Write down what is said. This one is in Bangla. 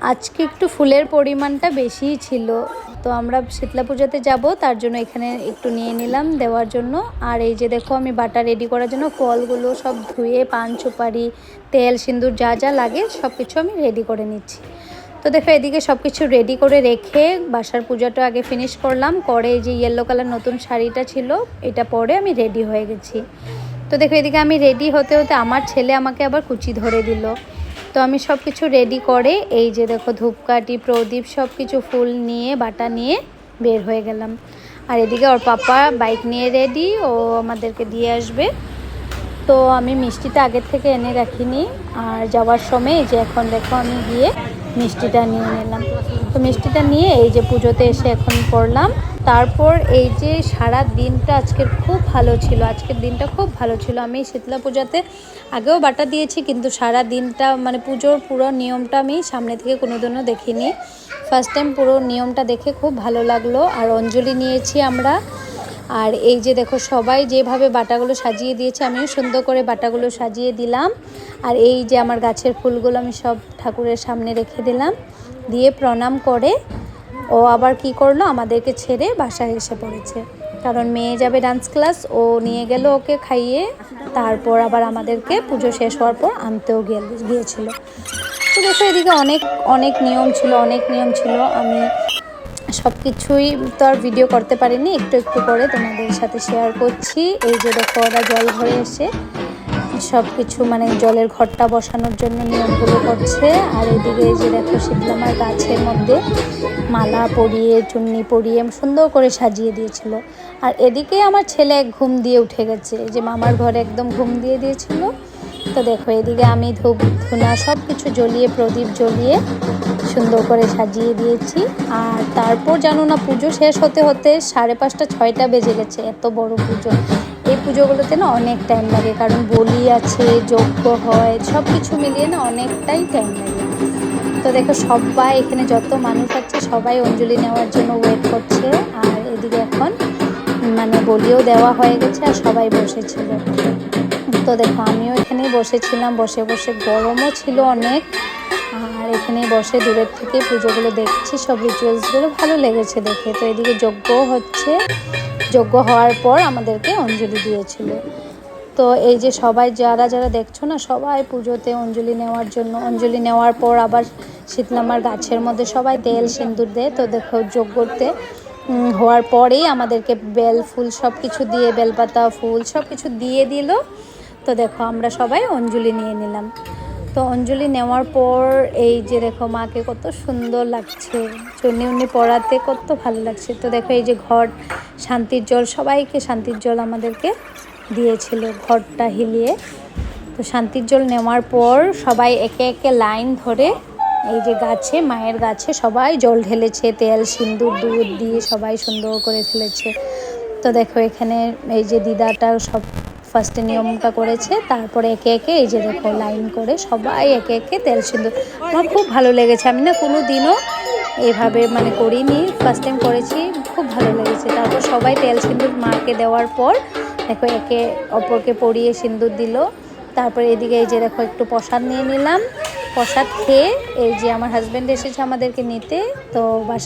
আজকে একটু ফুলের পরিমাণটা বেশিই ছিল, তো আমরা শীতলা পূজাতে যাব তার জন্য এখানে একটু নিয়ে নিলাম দেওয়ার জন্য। আর এই যে দেখো আমি বাটা রেডি করার জন্য ফলগুলো সব ধুয়ে পান সুপারি তেল সিঁদুর যা যা লাগে সব কিছু আমি রেডি করে নিচ্ছি। তো দেখো এদিকে সব কিছু রেডি করে রেখে বাসার পূজাটা আগে ফিনিশ করলাম, করে এই যে ইয়েলো কালার নতুন শাড়িটা ছিল এটা পরে আমি রেডি হয়ে গেছি। তো দেখো এদিকে আমি রেডি হতে হতে আমার ছেলে আমাকে আবার কুচি ধরে দিল। তো আমি সব কিছু রেডি করে এই যে দেখো ধূপকাঠি প্রদীপ সব কিছু ফুল নিয়ে বাটা নিয়ে বের হয়ে গেলাম। আর এদিকে ওর পাপা বাইক নিয়ে রেডি, ও আমাদেরকে দিয়ে আসবে। তো আমি মিষ্টিটা আগের থেকে এনে রাখিনি, আর যাওয়ার সময় এই যে এখন দেখো আমি গিয়ে মিষ্টিটা নিয়ে নিলাম। তো মিষ্টিটা নিয়ে এই যে পুজোতে এসে এখন পড়লাম। তারপর এই যে সারা দিনটা আজকের খুব ভালো ছিল, আজকের দিনটা খুব ভালো ছিল। আমি শীতলা পূজাতে আগেও বাটা দিয়েছি, কিন্তু সারা দিনটা মানে পুজোর পুরো নিয়মটা আমি সামনে থেকে কোনোদিনও দেখিনি। ফার্স্ট টাইম পুরো নিয়মটা দেখে খুব ভালো লাগলো। আর অঞ্জলি নিয়েছি আমরা। আর এই যে দেখো সবাই যেভাবে বাটাগুলো সাজিয়ে দিয়েছে আমিও সুন্দর করে বাটাগুলো সাজিয়ে দিলাম। আর এই যে আমার গাছের ফুলগুলো আমি সব ঠাকুরের সামনে রেখে দিলাম, দিয়ে প্রণাম করে ও আবার কি করলো আমাদেরকে ছেড়ে বাসায় এসে পড়েছে, কারণ মেয়ে যাবে ডান্স ক্লাস, ও নিয়ে গেল ওকে খাইয়ে। তারপর আবার আমাদেরকে পুজো শেষ হওয়ার পর আনতেও গিয়েছিল। তো দেখো এদিকে অনেক অনেক নিয়ম ছিল, আমি সব কিছুই তো আর ভিডিও করতে পারিনি, একটু একটু করে তোমাদের সাথে শেয়ার করছি। এই যে দেখো ওরা জল ঘরে এসে সব কিছু মানে জলের ঘরটা বসানোর জন্য নিয়মগুলো করছে। আর এদিকে এই যে দেখো শীতলামার গাছের মধ্যে মালা পরিয়ে চুন্নি পরিয়ে সুন্দর করে সাজিয়ে দিয়েছিল। আর এদিকে আমার ছেলে ঘুম দিয়ে উঠে গেছে, যে মামার ঘরে একদম ঘুম দিয়ে দিয়েছিল। তো দেখো এদিকে আমি ধূপ ধুনা সব কিছু জ্বলিয়ে প্রদীপ জ্বলিয়ে সুন্দর করে সাজিয়ে দিয়েছি। আর তারপর জানো না পুজো শেষ হতে হতে 5:30 6টা বেজে গেছে। এত বড় পুজো, এই পুজোগুলোতে না অনেক টাইম লাগে, কারণ বলি আছে, যজ্ঞ হয়, সব কিছু মিলিয়ে না অনেকটাই টাইম লাগে। তো দেখো সবাই এখানে যত মানুষ আছে সবাই অঞ্জলি নেওয়ার জন্য ওয়েট করছে। আর এদিকে এখন মানে বলিও দেওয়া হয়ে গেছে আর সবাই বসেছিল। তো দেখো আমিও এখানেই বসেছিলাম, বসে বসে গরমও ছিল অনেক। আর এখানে বসে দূরের থেকে পুজোগুলো দেখছি, সব রিচুয়ালসগুলো ভালো লেগেছে দেখে। তো এদিকে যজ্ঞও হচ্ছে, যজ্ঞ হওয়ার পর আমাদেরকে অঞ্জলি দিয়েছিল। তো এই যে সবাই যারা যারা দেখছো না সবাই পুজোতে অঞ্জলি নেওয়ার জন্য, অঞ্জলি নেওয়ার পর আবার শীতলামার গাছের মধ্যে সবাই তেল সিঁদুর দেয়। তো দেখো যজ্ঞতে হওয়ার পরেই আমাদেরকে বেল ফুল সব কিছু দিয়ে, বেলপাতা ফুল সব কিছু দিয়ে দিল। তো দেখো আমরা সবাই অঞ্জলি নিয়ে নিলাম। তো অঞ্জলি নেওয়ার পর এই যে দেখো মাকে কত সুন্দর লাগছে, চুন্নি উন্নি পড়াতে কত ভালো লাগছে। তো দেখো এই যে ঘর শান্তির জল, সবাইকে শান্তির জল আমাদেরকে দিয়েছিল ঘরটা হিলিয়ে। তো শান্তির জল নেওয়ার পর সবাই একে একে লাইন ধরে এই যে গাছে, মায়ের গাছে সবাই জল ঢেলেছে, তেল সিঁদুর দুধ দিয়ে সবাই সুন্দর করে ঢেলেছে। তো দেখো এখানে এই যে দিদাটা সব ফার্স্টে নিয়মটা করেছে, তারপরে একে একে এই যে দেখো লাইন করে সবাই একে একে তেল সিঁদুর। আমার খুব ভালো লেগেছে, আমি না কোনো দিনও এইভাবে মানে করিনি, ফার্স্ট টাইম করেছি, খুব ভালো লেগেছে। তারপর সবাই তেল সিঁদুর মাকে দেওয়ার পর দেখো একে অপরকে পরিয়ে সিঁদুর দিল। তারপরে এদিকে এই যে দেখো একটু প্রসাদ নিয়ে নিলাম, প্রসাদ খেয়ে এই যে আমার হাজব্যান্ড এসেছে আমাদেরকে নিতে, তো বাসায়